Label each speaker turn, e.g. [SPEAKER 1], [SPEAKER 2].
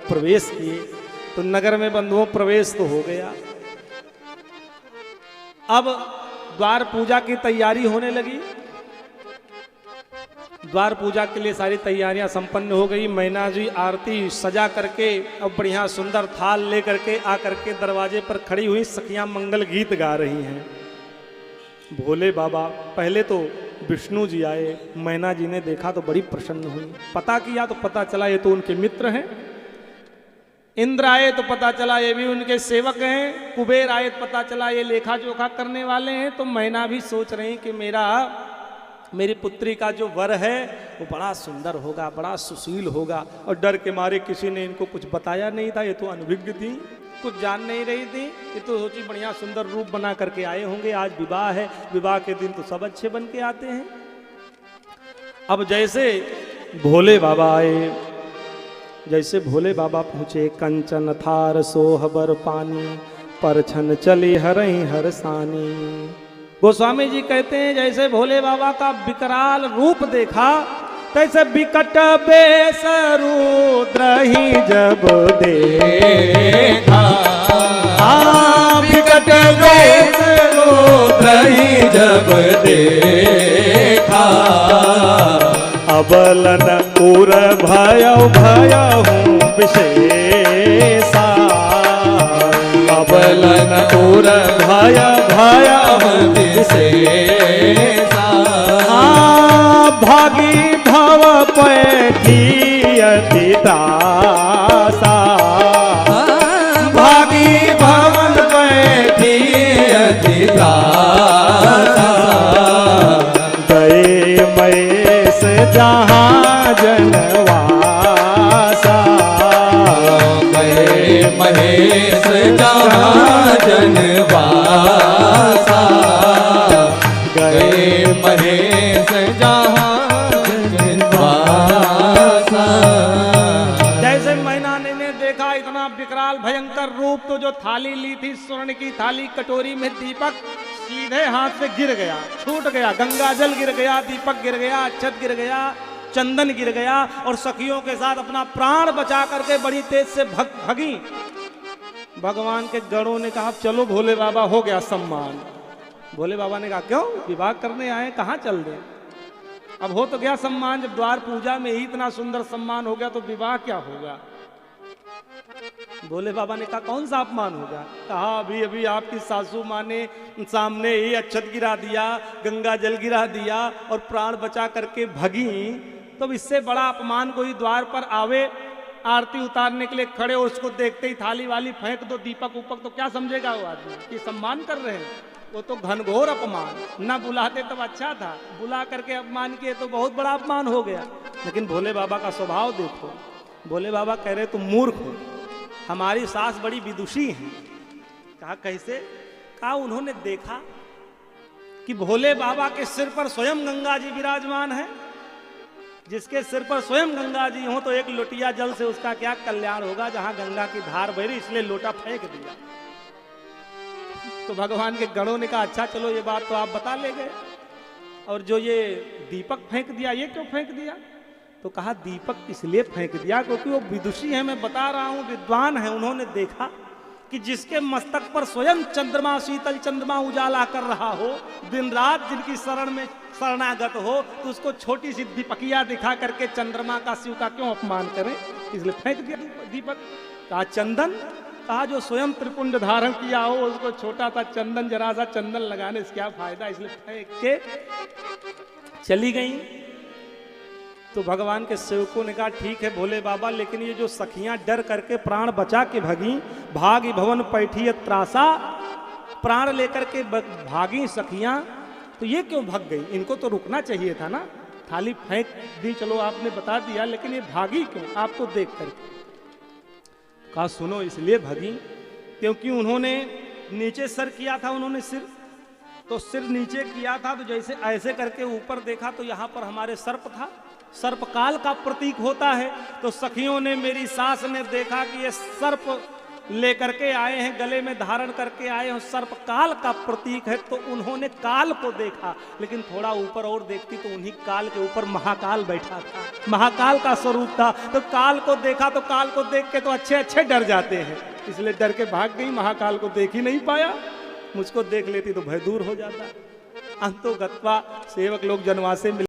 [SPEAKER 1] प्रवेश किए। तो नगर में बंधुओं प्रवेश तो हो गया। अब द्वार पूजा की तैयारी होने लगी। द्वार पूजा के लिए सारी तैयारियां संपन्न हो गई। मैना जी आरती सजा करके अब बढ़िया सुंदर थाल लेकर के आकर के दरवाजे पर खड़ी हुई सखियां मंगल गीत गा रही हैं। भोले बाबा पहले तो विष्णु जी आए, मैना जी ने देखा तो बड़ी प्रसन्न हुई। पता किया तो पता चला ये तो उनके मित्र हैं। इंद्र आए तो पता चला ये भी उनके सेवक हैं। कुबेर आए तो पता चला ये लेखा जोखा करने वाले हैं। तो मैना भी सोच रही कि मेरी पुत्री का जो वर है वो बड़ा सुंदर होगा, बड़ा सुशील होगा। और डर के मारे किसी ने इनको कुछ बताया नहीं था। ये तो अनभिज्ञ थी, कुछ जान नहीं रही थी। ये तो सोची बढ़िया सुंदर रूप बना करके आए होंगे, आज विवाह है, विवाह के दिन तो सब अच्छे बन के आते हैं। अब जैसे भोले बाबा आए, जैसे भोले बाबा पहुँचे, कंचन थार सोहबर पानी, परछन चली हरई हरसानी। गोस्वामी जी कहते हैं जैसे भोले बाबा का विकराल रूप देखा, तैसे बिकट बेस रुद्र ही जब देखा।
[SPEAKER 2] बिकट बेस रुद्र ही जब देखा।
[SPEAKER 1] अबलन उर भयहूँ विशेषा।
[SPEAKER 2] अबलन उर भयहूँ विशेषा।
[SPEAKER 1] भागी भव पैठी अति दासा।
[SPEAKER 2] भागी भवन पैठी अति दासा।
[SPEAKER 1] गए महेश जहाँ जनवासा।
[SPEAKER 2] गए महेश जहाँ जनवासा। गए महेश जहाँ जनवासा।
[SPEAKER 1] जैसे मैना ने देखा इतना विकराल भयंकर रूप, तो जो थाली ली थी स्वर्ण की थाली, कटोरी में दीपक सीधे हाथ से गिर गया, छूट गया। गंगा जल गिर गया, दीपक गिर गया, अक्षत गिर गया, चंदन गिर गया। और सखियों के साथ अपना प्राण बचा करके बड़ी तेज से भगी। भगवान के गणों ने कहा चलो भोले बाबा, हो गया सम्मान। भोले बाबा ने कहा क्यों, विवाह करने आए, कहाँ चल रहे? अब हो तो गया सम्मान, जब द्वार पूजा में ही इतना सुंदर सम्मान हो गया तो विवाह क्या होगा? भोले बाबा ने कहा कौन सा अपमान होगा? कहा अभी अभी आपकी सासू माँ ने सामने ही अक्षत गिरा दिया, गंगा जल गिरा दिया और प्राण बचा करके भगी। तो इससे बड़ा अपमान कोई द्वार पर आवे, आरती उतारने के लिए खड़े हो, उसको देखते ही थाली वाली फेंक दो, दीपक उपक, तो क्या समझेगा वो आदमी कि सम्मान कर रहे हैं? वो तो घनघोर अपमान। ना बुलाते तब अच्छा था, बुला करके अपमान किए तो बहुत बड़ा अपमान हो गया। लेकिन भोले बाबा का स्वभाव देखो। भोले बाबा कह रहे तुम मूर्ख हो, हमारी सास बड़ी विदुषी है। कहा कैसे? कहा उन्होंने देखा कि भोले बाबा के सिर पर स्वयं गंगा जी विराजमान है। जिसके सिर पर स्वयं गंगा जी हो तो एक लोटिया जल से उसका क्या कल्याण होगा, जहां गंगा की धार बह रही, इसलिए लोटा फेंक दिया। तो भगवान के गणों ने कहा अच्छा चलो ये बात तो आप बता ले गए, और जो ये दीपक फेंक दिया ये क्यों फेंक दिया? तो कहा दीपक इसलिए फेंक दिया क्योंकि वो विदुषी है, मैं बता रहा हूं, विद्वान है। उन्होंने देखा कि जिसके मस्तक पर स्वयं चंद्रमा, शीतल चंद्रमा उजाला कर रहा हो, दिन रात जिनकी शरण में शरणागत हो, तो उसको छोटी सी दीपकिया दिखा करके चंद्रमा का, शिव का क्यों अपमान करें? इसलिए फेंक दिया दीपक। कहा चंदन? कहा जो स्वयं त्रिपुंड धारण किया हो उसको छोटा सा चंदन, जरा सा चंदन लगाने से क्या फायदा, इसलिए फेंक के चली गई। तो भगवान के सेवकों ने कहा ठीक है भोले बाबा, लेकिन ये जो सखियां डर करके प्राण बचा के भागी, भागी भवन पैठी त्रासा, प्राण लेकर के भागी सखियां, तो ये क्यों भाग गई? इनको तो रुकना चाहिए था ना। थाली फेंक दी, चलो आपने बता दिया, लेकिन ये भागी क्यों आपको देख करके? कहा सुनो इसलिए भागी क्योंकि उन्होंने नीचे सर किया था, उन्होंने सिर, तो सिर नीचे किया था, तो जैसे ऐसे करके ऊपर देखा तो यहाँ पर हमारे सर्प था, सर्प काल का प्रतीक होता है। तो सखियों ने, मेरी सास ने देखा कि ये सर्प लेकर के आए हैं, गले में धारण करके आए हैं, सर्प काल का प्रतीक है। तो उन्होंने काल को देखा, लेकिन थोड़ा ऊपर और देखती तो उन्हीं काल के ऊपर महाकाल बैठा था, महाकाल का स्वरूप था। तो काल को देखा, तो काल को देख के तो अच्छे अच्छे डर जाते हैं, इसलिए डर के भाग गई, महाकाल को देख ही नहीं पाया। मुझको देख लेती तो भय दूर हो जाता। अंतो गत्वा सेवक लोग जनवासे